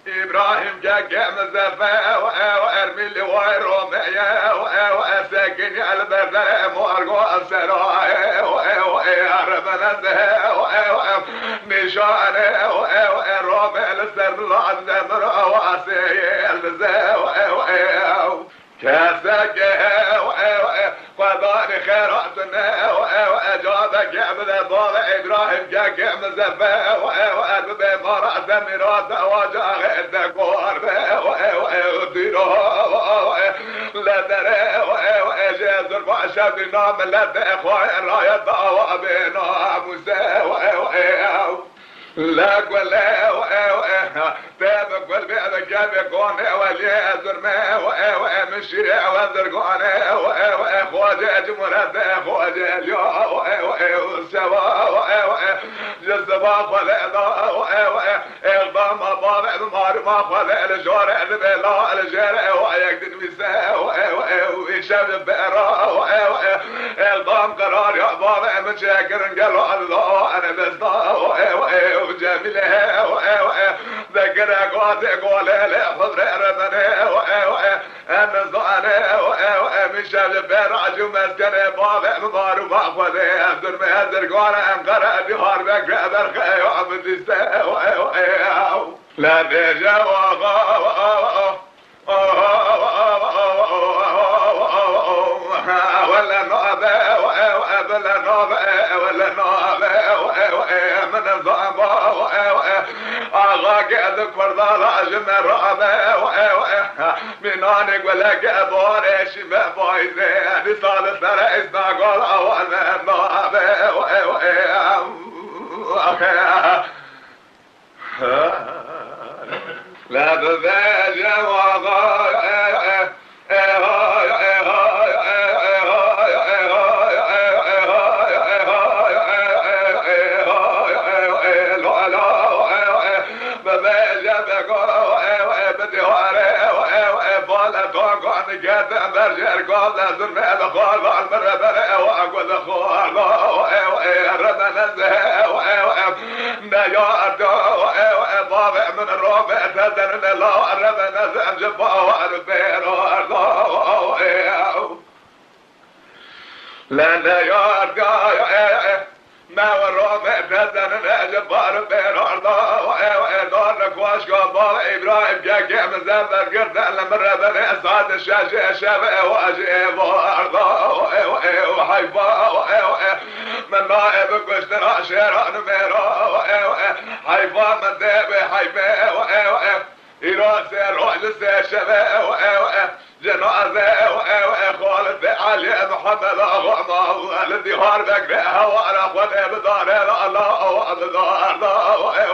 إبراهيم جاء مزفا وارمي لي ويروميا وساكن على البرداء مورغو السراء وربنا نشانه ورومي للسر العظم واسيل كاسك وضاني خيراتنا وأجابك يا ابن الضال إبراهيم جاك مزفا وأرب مرأة مراد وجاغ الدقور وديره لدره وجاز البعشة بنام لدى إخوة الراية دعوة بنا موسى لك ولا تابك والبيع كابك ولي أزرما ومشي وزرقانا وخواجة جمرات خواجة اليوم سوا جزبا خلقنا اغضام طابع المار ما خلق الجارع البلا الجارع ويقدر مساء ويشاف بقرا اغضام قرار يا بابا مشاكر قالوا الله انا بسنا وجميلها ذكر قاطع قول لا حضر ربنا انا زعنا من شاف براج ومسكن بابا مار ما خلق ابدر ما ادر قال انقرا بهار بقبر خيو عبد الساو لا بجوا ولا نوبة ولا نوبة ولا نوبة من الضعبة أغاك أذكر ضال جمر رأبة منانك ولا كبار شبه بايزة نصال سنة إسنا قول أولا نوبة لا تباجى من الرابع تزن الله ربنا زنجب واربير لا يرجع ما والرابع تزن جبار بير دارك واشقى بال ابراهيم جاك من زبر قرد لما ربنا صاد الشاشه شبه واجيب وحيفا من نائب قشترا شيران ميرا حيفا من ديب حيفا إراسي روح لسي شبه جنازة خالد علي محمد أغمى الذي هاربك بها وأنا أخواني بدار الله بدار الله